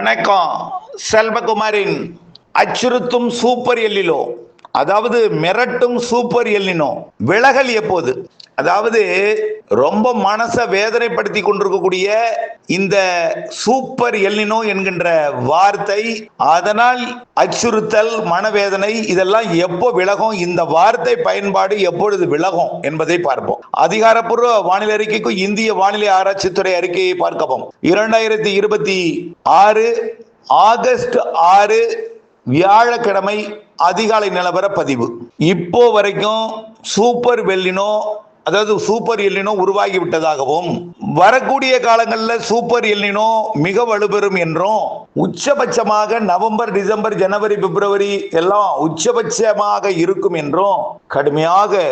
வணக்கம். செல்வகுமாரின் அச்சுறுத்தும் சூப்பர் எல்லினோ, அதாவது மிரட்டும் சூப்பர் எல்லினோ விலகல் எப்போது? அதாவது ரொம்ப மனசை வேதனைப்படுத்தி கொண்டிருக்கக்கூடிய இந்த சூப்பர் எல்லினோ என்கின்ற வார்த்தை, அதனால் அச்சுறுத்தல், மனவேதனை இதெல்லாம் எப்போ விலகும்? இந்த வார்த்தை பயன்பாடு எப்பொழுது விலகும் என்பதை பார்ப்போம். அதிகாரப்பூர்வ வானிலை அறிக்கைக்கும் இந்திய வானிலை ஆராய்ச்சித்துறை அறிக்கையை பார்க்கவும். 2026 ஆகஸ்ட் 6 வியாழக்கிழமை அதிகாலை நிலவர பதிவு. இப்போ வரைக்கும் சூப்பர் வெல்லினோ, அதாவது சூப்பர் எல்லினோ உருவாகி விட்டதாகவும், வரக்கூடிய காலங்களில் சூப்பர் எல்லினோ மிக வலுப்பெறும் என்றும், உச்சபட்சமாக நவம்பர், டிசம்பர், ஜனவரி, பிப்ரவரி எல்லாம் உச்சபட்சமாக இருக்கும் என்றும் கடுமையாக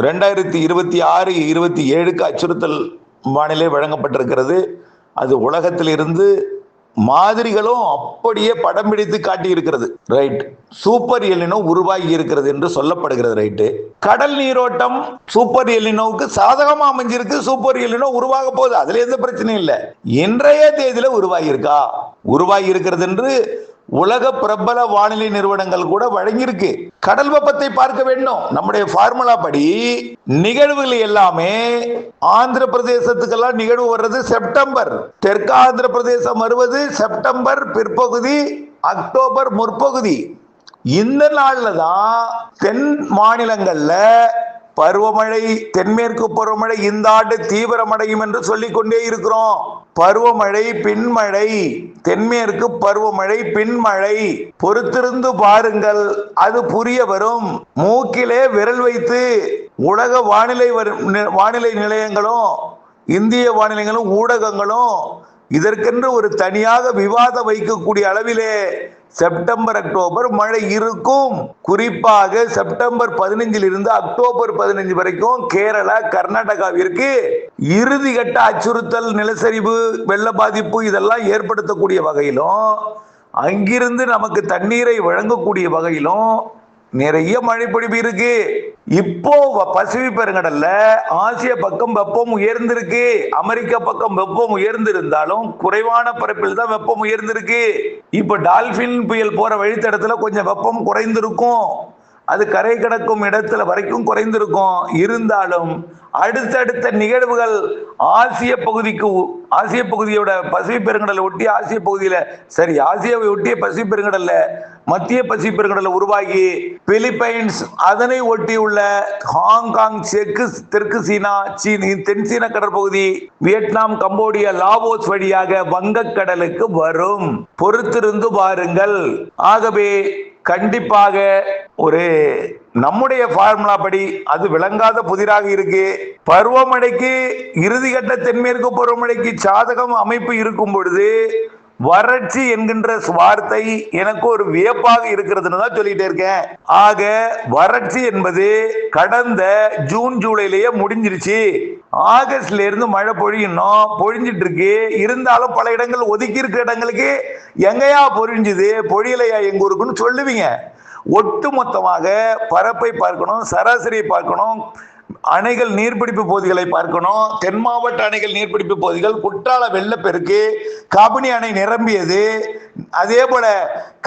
2026, 27க்கு அச்சுறுத்தல் வானிலை வழங்கப்பட்டிருக்கிறது. அது உலகத்தில் இருந்து மாதிரிகளும் அப்படியே படம் பிடித்து காட்டி இருக்கிறது. ரைட், சூப்பர் எல்லினோ உருவாகி இருக்கிறது என்று சொல்லப்படுகிறது. ரைட்டு, கடல் நீரோட்டம் சூப்பர் எல்லினோவுக்கு சாதகமா அமைஞ்சிருக்கு. சூப்பர் எல்லினோ உருவாக போகுது, அதுல எந்த பிரச்சனையும் இல்லை. இன்றைய தேதியில உருவாகி இருக்கா? உருவாகி இருக்கிறது என்று உலக பிரபல வானிலை நிறுவனங்கள் கூட வழங்கியிருக்கு. கடல் வெப்பத்தை பார்க்க வேண்டும். நம்முடைய ஃபார்முலா படி நிகழ்வுகள் எல்லாமே ஆந்திர பிரதேசத்துக்கெல்லாம் நிகழ்வு வர்றது செப்டம்பர், தெற்கு ஆந்திர பிரதேசம் வருவது செப்டம்பர் பிற்பகுதி, அக்டோபர் முற்பகுதி. இந்த நாள்ல தான் தென் மாநிலங்கள்ல பருவமழை, தென்மேற்கு பருவமழை இந்த ஆண்டு தீவிரமடையும் என்று சொல்லிக் கொண்டே இருக்கிறோம். பருவமழை பின்மழை, தென்மேற்கு பருவமழை பின்மழை, பொறுத்திருந்து பாருங்கள், அது புரிய வரும். மூக்கிலே விரல் வைத்து உலக வானிலை நிலையங்களும் இந்திய வானிலைகளும் ஊடகங்களும் இதற்கென்று ஒரு தனியாக விவாதம் வைக்கக்கூடிய அளவிலே செப்டம்பர், அக்டோபர் மழை இருக்கும். குறிப்பாக செப்டம்பர் 15 இருந்து அக்டோபர் 15 வரைக்கும் கேரளா, கர்நாடகாவிற்கு இறுதிக்கட்ட அச்சுறுத்தல், நிலச்சரிவு, வெள்ள பாதிப்பு இதெல்லாம் ஏற்படுத்தக்கூடிய வகையிலும், அங்கிருந்து நமக்கு தண்ணீரை வழங்கக்கூடிய வகையிலும் நிறைய மழை பொழிவு இருக்கு. இப்போ பசிபிக் பெருங்கடல்ல ஆசிய பக்கம் வெப்பம் உயர்ந்திருக்கு. அமெரிக்கா பக்கம் வெப்பம் உயர்ந்திருந்தாலும் குறைவான பரப்பில் தான் வெப்பம் உயர்ந்திருக்கு. இப்ப டால்பின் புயல் போற வழித்தடத்துல கொஞ்சம் வெப்பம் குறைந்திருக்கும். அது கரை கடக்கும் இடத்துல வரைக்கும் குறைந்திருக்கும். இருந்தாலும் அடுத்தடுத்த நிகழ்வுகள் ஆசிய பகுதியோட பசிபிக் பெருங்கடலை ஒட்டி ஆசிய பகுதியில, சரி, ஆசியாவை ஒட்டிய பசிபிக் பெருங்கடல்ல, மத்திய பசிபிக் பெருங்கடல உருவாகி பிலிப்பைன்ஸ், அதனை ஒட்டியுள்ள ஹாங்காங், தெற்கு சீனா, தென் சீன கடற்பகுதி, வியட்நாம், கம்போடியா, லாவோஸ் வழியாக வங்கக்கடலுக்கு வரும். பொறுத்திருந்து பாருங்கள். ஆகவே கண்டிப்பாக ஒரு நம்முடைய ஃபார்முலா படி அது விளங்காத புதிராக இருக்கு. பருவமழைக்கு இறுதிக்கட்ட தென்மேற்கு பருவமழைக்கு சாதகம் அமைப்பு இருக்கும் பொழுது வறட்சி என்கின்ற வார்த்தை எனக்கு ஒரு வியப்பாக இருக்கிறதுன்னு தான் சொல்லிட்டே இருக்கேன். ஆக வறட்சி என்பது கடந்த ஜூன், ஜூலையிலேயே முடிஞ்சிருச்சு. ஆகஸ்ட்ல இருந்து மழை பொழிஞ்சிட்டு இருக்கு. இருந்தாலும் பல இடங்கள் ஒதுக்கி இருக்கிற இடங்களுக்கு எங்கயா பொழிஞ்சுது, பொழியலையா எங்க ஊருக்குன்னு சொல்லுவீங்க. ஒட்டு மொத்தமாக பரப்பை பார்க்கணும், சராசரியை பார்க்கணும், அணைகள் நீர்பிடிப்பு பகுதிகளை பார்க்கணும். தென் மாவட்ட அணைகள் நீர்பிடிப்பு பகுதிகள், குற்றால வெள்ளப்பெருக்கு, கபினி அணை நிரம்பியது. அதே போல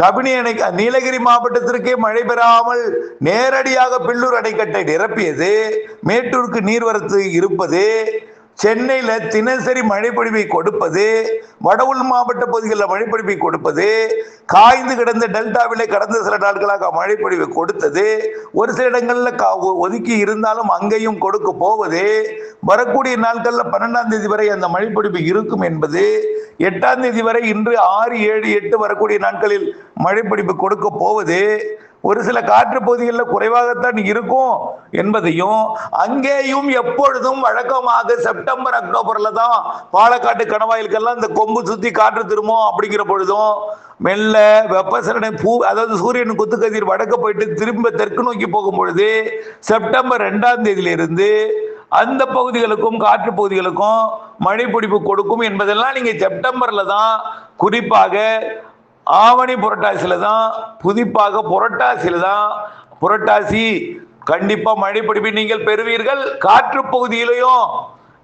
கபினி அணை நீலகிரி மாவட்டத்திற்கே மழை பெறாமல் நேரடியாக பில்லூர் அணைக்கட்டை நிரப்பியது. மேட்டூருக்கு நீர்வரத்து இருப்பது, சென்னையில தினசரி மழைப்பொழிவை கொடுப்பது, வடவுள் மாவட்ட பகுதிகளில் மழைப்பொழிவை கொடுப்பது, காய்ந்து கிடந்த டெல்டாவிலே கடந்த சில நாட்களாக மழைப்பொழிவை கொடுத்தது, ஒரு சில இடங்கள்ல ஒதுக்கி இருந்தாலும் அங்கேயும் கொடுக்க போவது, வரக்கூடிய நாட்கள்ல 12ஆம் தேதி வரை அந்த மழைப்பொழிவு இருக்கும் என்பது, 8ஆம் தேதி வரை, இன்று 6, 7, 8 வரக்கூடிய நாட்களில் மழைப்பொழிவு கொடுக்க போவது, ஒரு சில காற்று பகுதிகளில் குறைவாகத்தான் இருக்கும் என்பதையும், அங்கேயும் எப்பொழுதும் வழக்கமாக செப்டம்பர், அக்டோபர்ல தான் பாலக்காட்டு கணவாய்களுக்கெல்லாம் இந்த கொம்பு சுத்தி காற்று திரும்பும். அப்படிங்கிற பொழுதும் மெல்ல வெப்பசலனை அதாவது சூரியன் குத்துக்கதிர் வடக்க போயிட்டு திரும்ப தெற்கு நோக்கி போகும் பொழுது செப்டம்பர் 2ஆம் தேதியிலிருந்து அந்த பகுதிகளுக்கும் காற்று பகுதிகளுக்கும் மழை பொழிவு கொடுக்கும் என்பதெல்லாம் நீங்க செப்டம்பர்ல தான், குறிப்பாக ஆவணி புரட்டாசியில தான், புதிப்பாக புரட்டாசியில தான், புரட்டாசி கண்டிப்பா மழை பொழிவை நீங்கள் பெறுவீர்கள். காற்று பகுதியிலையும்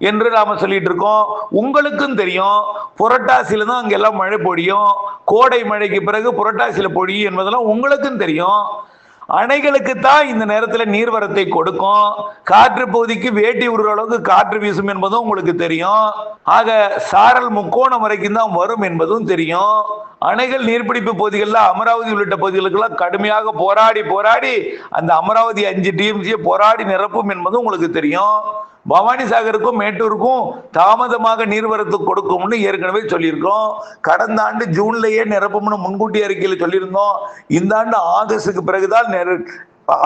என்று நாம சொல்லிட்டு இருக்கோம். உங்களுக்கும் தெரியும் புரட்டாசியில தான் அங்கெல்லாம் மழை பொழியும், கோடை மழைக்கு பிறகு புரட்டாசியில பொழியும் என்பதெல்லாம் உங்களுக்கும் தெரியும். அணைகளுக்கு தான் இந்த நேரத்தில் நீர்வரத்தை கொடுக்கும். காற்று பகுதிக்கு வேட்டி உருற அளவுக்கு காற்று வீசும் என்பதும் உங்களுக்கு தெரியும். ஆக சாரல் முக்கோணம் வரைக்கும் தான் வரும் என்பதும் தெரியும். அணைகள் நீர்பிடிப்பு பகுதிகளில் அமராவதி உள்ளிட்ட பகுதிகளுக்கெல்லாம் கடுமையாக போராடி அந்த அமராவதி 5 டிஎம்சியை போராடி நிரப்பும் என்பதும் உங்களுக்கு தெரியும். பவானி சாகருக்கும் மேட்டூருக்கும் தாமதமாக நீர்வரத்து கொடுக்கும்னு ஏற்கனவே சொல்லியிருக்கோம். கடந்த ஆண்டு ஜூன்லயே நிரப்பும்னு முன்கூட்டி அறிக்கையில் சொல்லியிருந்தோம். இந்த ஆண்டு ஆகஸ்டுக்கு பிறகுதான்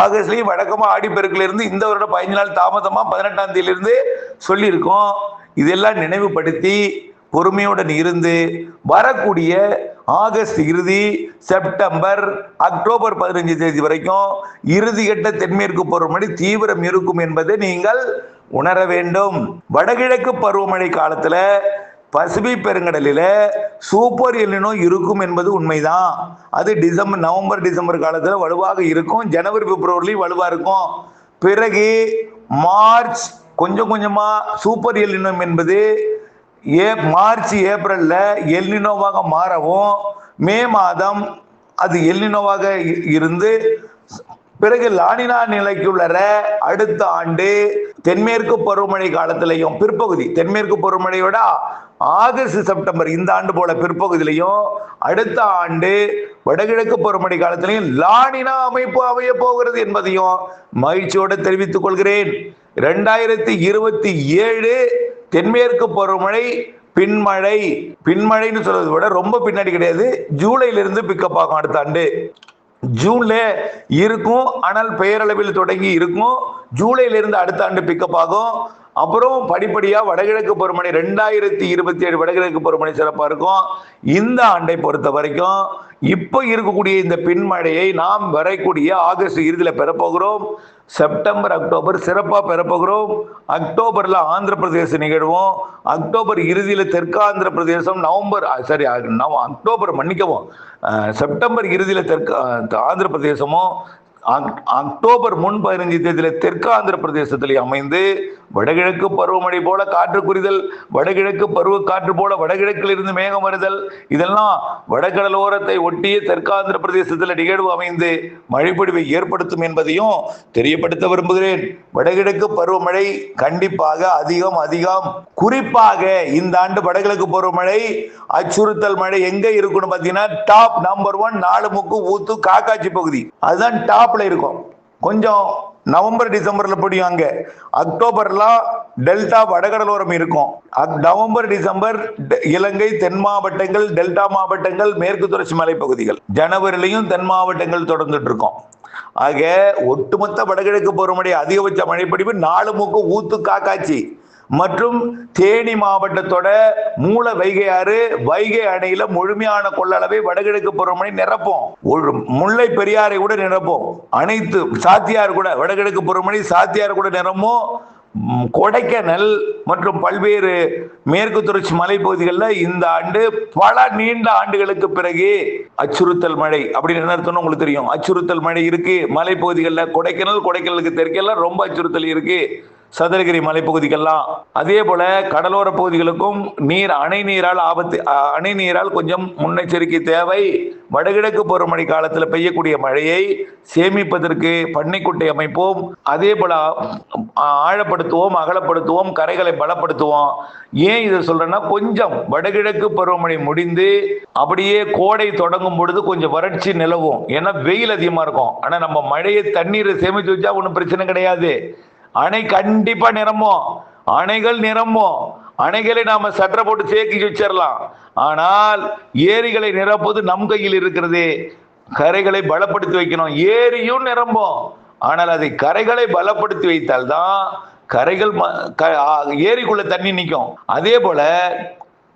ஆகஸ்ட்லயும் வழக்கமா ஆடிப்பெருக்கில இருந்து இந்த வருடம் 15 நாள் தாமதமா 18ஆம் தேதியிலிருந்து சொல்லியிருக்கோம். இதெல்லாம் நினைவுபடுத்தி பொறுமையுடன் இருந்து வரக்கூடிய ஆகஸ்ட் இறுதி, செப்டம்பர், அக்டோபர் 15 தேதி வரைக்கும் இறுதிக்கட்ட தென்மேற்கு பருவமழை தீவிரம் இருக்கும் என்பதை நீங்கள் உணர வேண்டும். வடகிழக்கு பருவமழை காலத்துல பசிபிக் பெருங்கடலில சூப்பர் எல்னினோ இருக்கும் என்பது உண்மைதான். அது நவம்பர் டிசம்பர் காலத்துல வலுவாக இருக்கும், ஜனவரி பிப்ரவரி வலுவா இருக்கும். பிறகு மார்ச் கொஞ்சம் கொஞ்சமா சூப்பர் எல்னினோ என்பது மார்ச் ஏப்ரல்ல எல்னினோவாக மாறவும், மே மாதம் அது எல்னினோவாக இருந்து பிறகு லானினா நிலைக்குள்ள அடுத்த ஆண்டு தென்மேற்கு பருவமழை காலத்திலையும் பிற்பகுதி, தென்மேற்கு பருவமழையோட ஆகஸ்ட் செப்டம்பர் இந்த ஆண்டு போல பிற்பகுதியிலையும் அடுத்த ஆண்டு வடகிழக்கு பருவமழை காலத்திலையும் லானினா அமைப்பு அமைய போகிறது என்பதையும் மகிழ்ச்சியோடு தெரிவித்துக் கொள்கிறேன். 2027 தென்மேற்கு பருவமழை பின்மழைன்னு சொல்றதை விட ரொம்ப பின்னாடி கிடையாது, ஜூலைல இருந்து பிக்கப் ஆகும். அடுத்த ஆண்டு ஜூன்ல இருக்கும், ஆனால் பெயரளவில் தொடங்கி இருக்கும். ஜூலைல இருந்து அடுத்த ஆண்டு பிக்கப் ஆகும். அப்புறம் படிப்படியா வடகிழக்கு பருவமழை 2027 வடகிழக்கு பருவமழை சிறப்பா இருக்கும். இந்த ஆண்டை பொறுத்த வரைக்கும் இப்ப இருக்கக்கூடிய இந்த பின்மழையை நாம் வரக்கூடிய ஆகஸ்ட் இறுதியில பெறப்போகிறோம். செப்டம்பர் அக்டோபர் சிறப்பா பெறப்போகிறோம். அக்டோபர்ல ஆந்திர பிரதேசம் நிகழ்வோம். அக்டோபர் இறுதியில தெற்கு ஆந்திர பிரதேசம், அக்டோபர் மன்னிக்கவும், செப்டம்பர் இறுதியில தெற்கு ஆந்திர பிரதேசமும், அக்டோபர் 15 தேதியில தெற்கு ஆந்திர பிரதேசத்தில் அமைந்து வடகிழக்கு பருவமழை போல காற்று குறிதல், வடகிழக்கு பருவ காற்று போல வடகிழக்கில் இருந்து மேகம் வருதல், இதெல்லாம் வடகடலோரத்தை ஒட்டிய தெற்கு ஆந்திர பிரதேசத்தில் நிகழ்வு அமைந்து மழைப்பொழிவை ஏற்படுத்தும் என்பதையும் தெரியப்படுத்த விரும்புகிறேன். வடகிழக்கு பருவமழை கண்டிப்பாக அதிகம். குறிப்பாக இந்த ஆண்டு வடகிழக்கு பருவமழை அச்சுறுத்தல் மழை எங்க இருக்குன்னு பாத்தீங்கன்னா டாப் நம்பர் 1 4 முக்கு ஊத்து காக்காட்சி பகுதி, அதுதான் டாப்ல இருக்கும். கொஞ்சம் நவம்பர் டிசம்பர்ல பொடியும். அங்க அக்டோபர்ல டெல்டா வடகடலோரம் இருக்கும். நவம்பர் டிசம்பர் இலங்கை தென் மாவட்டங்கள், டெல்டா மாவட்டங்கள், மேற்கு தொடர்ச்சி மலைப்பகுதிகள். ஜனவரிலையும் தென் மாவட்டங்கள் தொடர்ந்துட்டு இருக்கும். ஆக ஒட்டுமொத்த வடகிழக்கு பருவமழை அதிகபட்ச மழைப்பொழிவு 4 முக்கு ஊத்து காக்காட்சி மற்றும் தேனி மாவட்டத்தோட மூல வைகை ஆறு, வைகை அணையில முழுமையான கொள்ளளவை வடகிழக்கு பருவமழை நிரப்பும். முல்லை பெரியாரை கூட நிரப்பும். அனைத்து சாத்தியார் கூட வடகிழக்கு பருவமழை சாத்தியார் கூட நிரம்பும். கொடைக்கானல் மற்றும் பல்வேறு மேற்கு தொடர்ச்சி மலைப்பகுதிகளில் இந்த ஆண்டு பல நீண்ட ஆண்டுகளுக்கு பிறகு அச்சுறுத்தல் மழை அப்படின்னு என்ன அர்த்தம்னு உங்களுக்கு தெரியும். அச்சுறுத்தல் மழை இருக்கு மலைப்பகுதிகளில். கொடைக்கானலுக்கு தெற்கெல்லாம் ரொம்ப அச்சுறுத்தல் இருக்கு. சதுரகிரி மலைப்பகுதிக்கெல்லாம் அதே போல கடலோர பகுதிகளுக்கும் அணை நீரால் கொஞ்சம் முன்னெச்சரிக்கை தேவை. வடகிழக்கு பருவமழை காலத்தில் பெய்யக்கூடிய மழையை சேமிப்பதற்கு பண்ணைக்குட்டை அமைப்போம். அதே போல ஆழப்படுத்துவோம், அகலப்படுத்துவோம், கரைகளை பலப்படுத்துவோம். ஏன் இதை சொல்றேன்னா, கொஞ்சம் வடகிழக்கு பருவமழை முடிந்து அப்படியே கோடை தொடங்கும் பொழுது கொஞ்சம் வறட்சி நிலவும். ஏன்னா வெயில் அதிகமா இருக்கும். ஆனா நம்ம மழையை தண்ணீரை சேமிச்சு வச்சா ஒன்றும் பிரச்சனை கிடையாது. அணை கண்டிப்பா நிரம்பும், அணைகள் நிரம்பும். அணைகளை நாம சட்டை போட்டு சேர்க்கி வச்சிடலாம். ஆனால் ஏரிகளை நிரப்புவது நம் கையில் இருக்கிறது. கரைகளை பலப்படுத்தி வைக்கணும். ஏரியும் நிரம்பும், ஆனால் அதை கரைகளை பலப்படுத்தி வைத்தால்தான் கரைகள் ஏரிக்குள்ள தண்ணி நிற்கும். அதே போல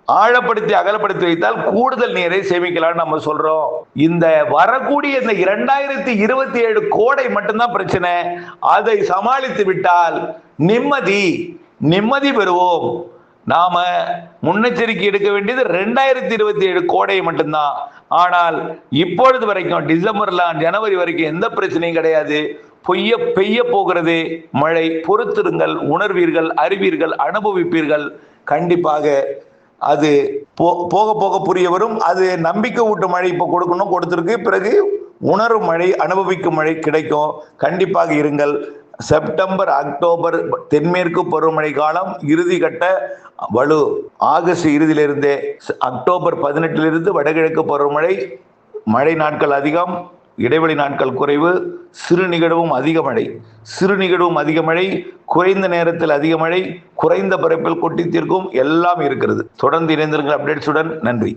ஆழப்படுத்தி அகலப்படுத்தி வைத்தால் கூடுதல் நீரை சேமிக்கலாம் நம்ம சொல்றோம். இந்த வரக்கூடிய இந்த 2027 கோடை மட்டும்தான் பிரச்சனை. அதை சமாளித்து விட்டால் நிம்மதி பெறுவோம். நாம முன்னெச்சரிக்கை எடுக்க வேண்டியது 2027 கோடையை மட்டும்தான். ஆனால் இப்பொழுது வரைக்கும் டிசம்பர்ல ஜனவரி வரைக்கும் எந்த பிரச்சனையும் கிடையாது. பெய்ய போகிறது மழை. பொறுத்திருங்கள், உணர்வீர்கள், அறிவீர்கள், அனுபவிப்பீர்கள். கண்டிப்பாக அது போக போக புரிய வரும். அது நம்பிக்கை ஊட்டும் மழை இப்போ கொடுத்திருக்கு. பிறகு உணரும் மழை, அனுபவிக்கும் மழை கிடைக்கும். கண்டிப்பாக இருங்கள். செப்டம்பர், அக்டோபர் தென்மேற்கு பருவமழை காலம் இறுதி கட்ட வலு. ஆகஸ்ட் இறுதியிலிருந்தே அக்டோபர் 18 வடகிழக்கு பருவமழை. மழை நாட்கள் அதிகம், இடைவெளி நாட்கள் குறைவு. சிறு நிகழ்வும் அதிக மழை, குறைந்த நேரத்தில் அதிக மழை, குறைந்த பரப்பில் கொட்டி தீர்க்கும் எல்லாம் இருக்கிறது. தொடர்ந்து இணைந்திருங்கள் அப்டேட்ஸுடன். நன்றி.